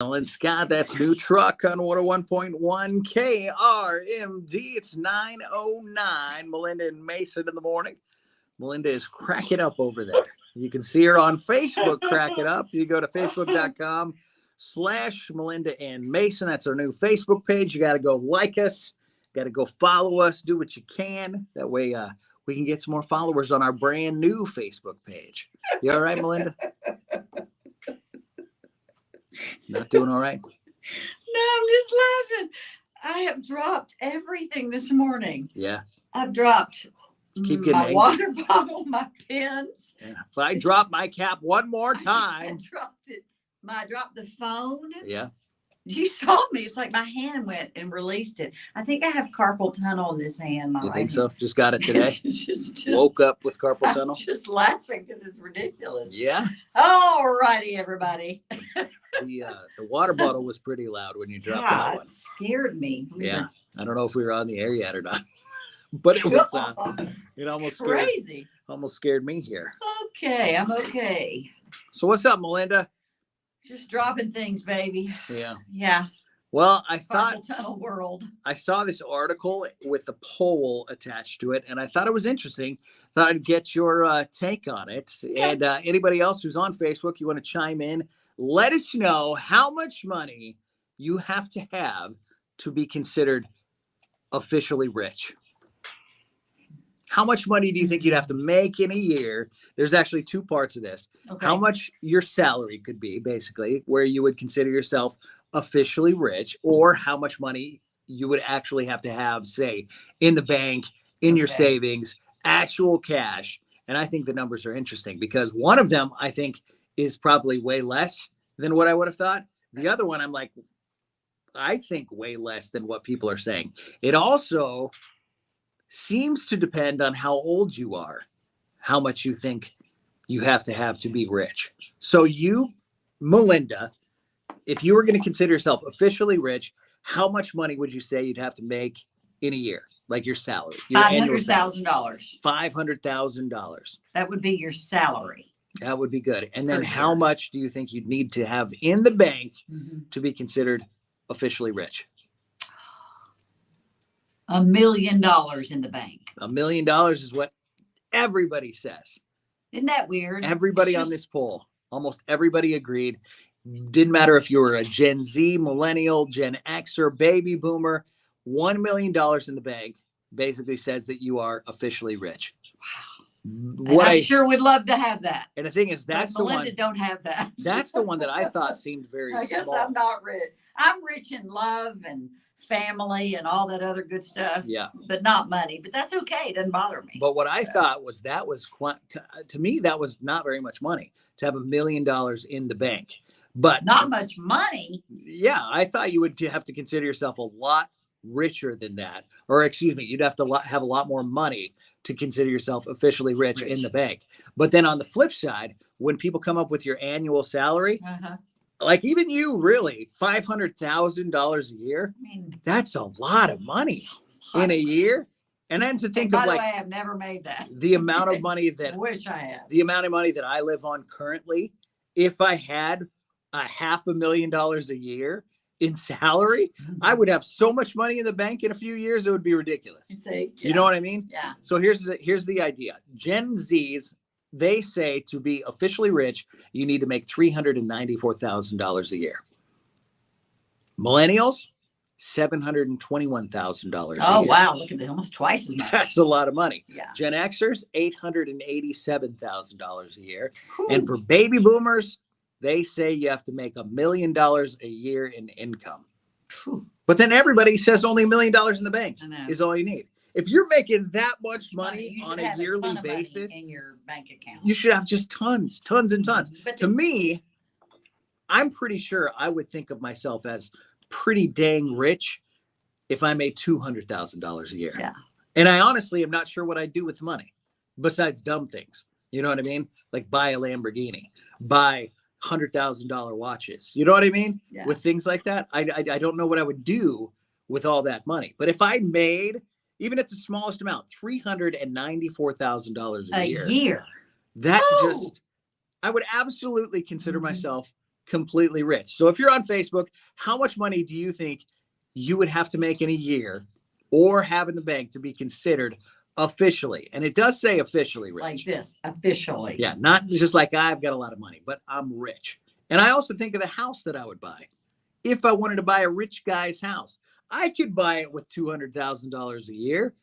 Alan Scott, that's New Truck on 101.1 KRMD. It's 9:09. Melinda and Mason in the morning. Melinda is cracking up over there. You can see her on Facebook cracking up. You go to facebook.com/Melinda and Mason. That's our new Facebook page. You got to go like us. Got to go follow us. Do what you can. That way we can get some more followers on our brand new Facebook page. You all right, Melinda? Not doing all right? No, I'm just laughing. I have dropped everything this morning. Yeah. I've dropped my angry. water bottle, my pens. Yeah. If I drop my cap one more I time. dropped it. I dropped the phone. Yeah. You saw me. It's like my hand went and released it. I think I have carpal tunnel in this hand. You think so? Just got it today? just Woke up with carpal tunnel? I'm just laughing because it's ridiculous. Yeah. All righty, everybody. The water bottle was pretty loud when you dropped that one. It scared me. Yeah. I don't know if we were on the air yet or not. But it was it almost scared me here. Okay, I'm okay. So what's up, Melinda? Just dropping things, baby. Yeah. Yeah. Well, I thought tunnel world. I saw this article with a poll attached to it, and I thought it was interesting. Thought I'd get your take on it. Yeah. And anybody else who's on Facebook, you want to chime in, let us know how much money you have to be considered officially rich. How much money do you think you'd have to make in a year? There's actually two parts of this. Okay. How much your salary could be, basically, where you would consider yourself officially rich, or how much money you would actually have to have, say, in the bank, in your savings, actual cash. And I think the numbers are interesting because one of them, I think, is probably way less than what I would have thought. The other one, I'm like, I think way less than what people are saying. It also seems to depend on how old you are, how much you think you have to be rich. So you, Melinda, if you were going to consider yourself officially rich, how much money would you say you'd have to make in a year? Like your salary? $500,000. $500,000. That would be your salary. That would be good. And then how much do you think you'd need to have in the bank to be considered officially rich? $1 million in the bank. $1 million is what everybody says. Isn't that weird? Everybody on this poll, almost everybody agreed. Didn't matter if you were a Gen Z, millennial, Gen X, or baby boomer. $1 million in the bank basically says that you are officially rich. Wow. I sure would love to have that. And the thing is, that's the one. Melinda don't have that. That's the one that I thought seemed very small. I guess I'm not rich. I'm rich in love and family and all that other good stuff. Yeah. But not money. But that's okay. It doesn't bother me. But what I thought was to me, that was not very much money to have $1 million in the bank. But not much money. Yeah. I thought you would have to consider yourself a lot richer than that. Or excuse me, you'd have to have a lot more money to consider yourself officially rich in the bank. But then on the flip side, when people come up with your annual salary, like even you, really, $500,000 a year, that's a lot of money in a year. And then to think of by the way, I've never made that. The amount of money that I wish I had. The amount of money that I live on currently, if I had $500,000 a year in salary, I would have so much money in the bank in a few years, it would be ridiculous. You know what I mean? Yeah. So here's the idea. Gen Zs, they say to be officially rich, you need to make $394,000 a year. Millennials, $721,000 a year. Oh, wow. Look at that. Almost twice as much. That's a lot of money. Yeah. Gen Xers, $887,000 a year. Whew. And for baby boomers, they say you have to make $1 million a year in income. Whew. But then everybody says only $1 million in the bank is all you need. If you're making that much money on a yearly basis in your bank account, you should have just tons and tons. But to me, I'm pretty sure I would think of myself as pretty dang rich if I made $200,000 a year. Yeah. And I honestly am not sure what I'd do with the money besides dumb things. You know what I mean? Like buy a Lamborghini, buy $100,000 watches. You know what I mean? Yeah. With things like that, I don't know what I would do with all that money. But if I made, even at the smallest amount, $394,000 a year. That just, I would absolutely consider myself completely rich. So if you're on Facebook, how much money do you think you would have to make in a year or have in the bank to be considered officially? And it does say officially rich. Like this, officially. Yeah, not just like I've got a lot of money, but I'm rich. And I also think of the house that I would buy. If I wanted to buy a rich guy's house, I could buy it with $200,000 a year.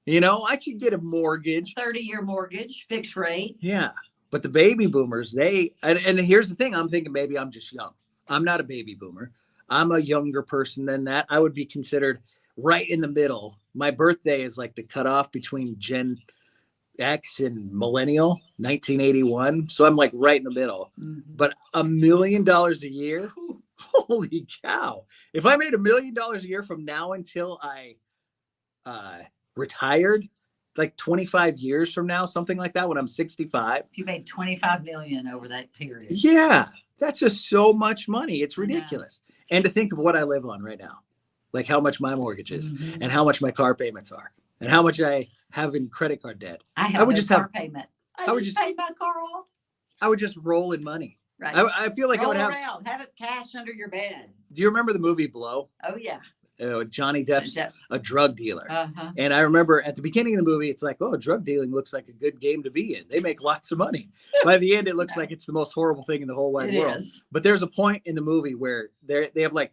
I could get a mortgage. 30-year mortgage, fixed rate. Yeah. But the baby boomers, and here's the thing, I'm thinking maybe I'm just young. I'm not a baby boomer. I'm a younger person than that. I would be considered right in the middle. My birthday is like the cutoff between Gen X and millennial, 1981. So I'm like right in the middle. Mhm. But $1 million a year, holy cow. If I made $1 million a year from now until I retired, like 25 years from now, something like that, when I'm 65. If you made $25 million over that period. Yeah, that's just so much money. It's I know. ridiculous. And to think of what I live on right now, like how much my mortgage is Mhm. and how much my car payments are and how much I have in credit card debt. I have would no just car have- payment. I I would just just- paid my car off. I would just roll in money. Right. I feel like I Roll would have. around, have it cash under your bed. Do you remember the movie Blow? Oh yeah. Johnny Depp's a drug dealer. Uh-huh. And I remember at the beginning of the movie, it's like, oh, drug dealing looks like a good game to be in. They make lots of money. By the end, it looks like it's the most horrible thing in the whole wide It world. is. But there's a point in the movie where they have like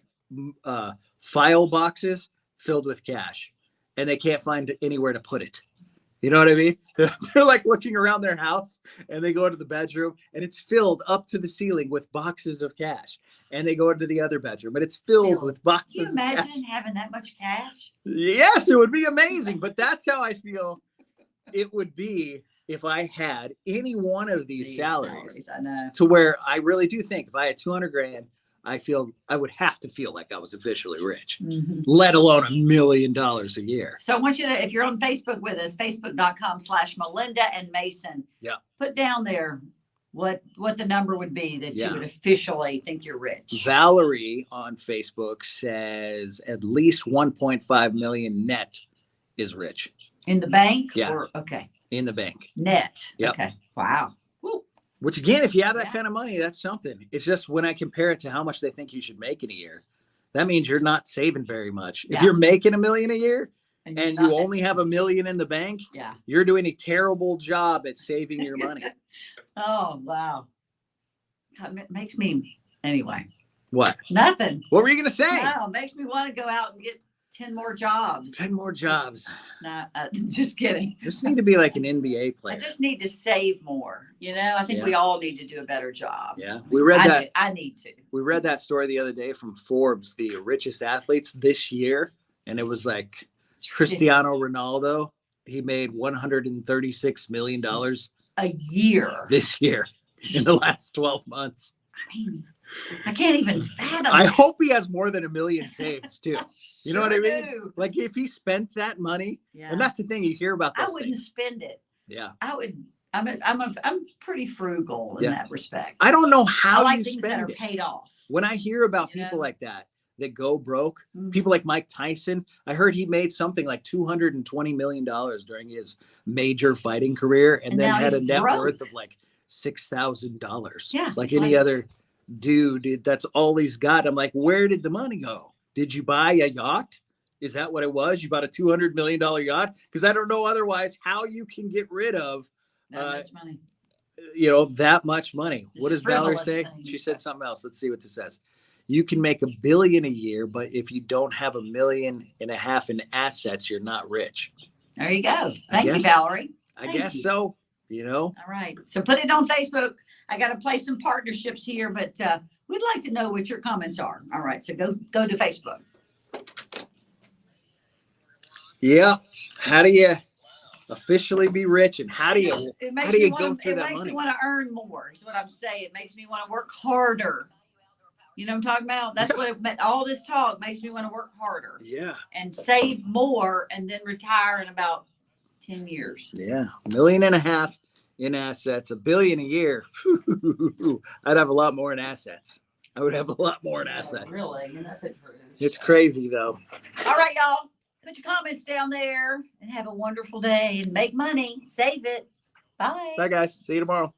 file boxes filled with cash, and they can't find anywhere to put it. You know what I mean? They're like looking around their house, and they go into the bedroom, and it's filled up to the ceiling with boxes of cash. And they go into the other bedroom, and it's filled with boxes. Can you of cash. imagine having that much cash? Yes, it would be amazing. But that's how I feel it would be if I had any one of these salaries, I know. to where I really do think if I had 200 grand, I would have to feel like I was officially rich, Mhm. let alone $1 million a year. So I want you to, if you're on Facebook with us, facebook.com/Melinda and Mason. Yeah. Put down there what the number would be that Yeah. you would officially think you're rich. Valerie on Facebook says at least 1.5 million net is rich In the bank? Yeah. Or, okay. in the bank. Net. Yep. Okay. Wow. Woo. Which again, if you have that Yeah. kind of money, that's something. It's just when I compare it to how much they think you should make in a year, that means you're not saving very much. If Yeah. you're making $1 million a year you're and not- you only have $1 million in the bank, Yeah. you're doing a terrible job at saving your money. Oh, wow. It makes me, anyway, What? nothing. What were you going to say? No, it makes me want to go out and get 10 more jobs. 10 more jobs. No, just kidding. Just need to be like an NBA I player. just need to save more. I think we all need to do a better job. Yeah. We read I need to. we read that story the other day from Forbes, the richest athletes this year. And it was like Cristiano Ronaldo. He made $136 million A year. this year in the last 12 months. I mean, I can't even fathom. I it. hope he has more than $1 million saved too. You know what I Sure mean? do. Like if he spent that money, Yeah. and that's the thing you hear about I those wouldn't things. spend it. Yeah. I would. I'm pretty frugal in Yeah. that respect. I don't know I how like you things that are spend it. paid off. When I hear about You people know? like that go broke, Mhm. people like Mike Tyson, I heard he made something like $220 million during his major fighting career and And then now had he's a net broke. worth of like $6,000. Yeah, Like it's any like- other dude, that's all he's got. I'm like, where did the money go? Did you buy a yacht? Is that what it was? You bought a $200 million yacht? Because I don't know otherwise how you can get rid of That much money. that much money. Just What does Valerie frivolous say? things. She said something else. Let's see what this says. You can make $1 billion a year, but if you don't have $1.5 million in assets, you're not rich. There you go. Thank you, guess- Valerie. I Thank guess you. so. All right. So put it on Facebook. I got to play some partnerships here, but we'd like to know what your comments are. All right. So go to Facebook. Yeah. How do you officially be rich, and how do you It how makes do me you go want through it that makes money? me want to earn more. Is what I'm saying. It makes me want to work harder. You know what I'm talking about? That's what all this talk makes me want to work harder Yeah. and save more and then retire in about 10 years. Yeah. $1.5 million in assets, $1 billion a year. I'd have a lot more in assets. I would have a lot more in assets. Really? You're not the truth. It's crazy though. All right, y'all. Put your comments down there and have a wonderful day and make money. Save it. Bye. Bye guys. See you tomorrow.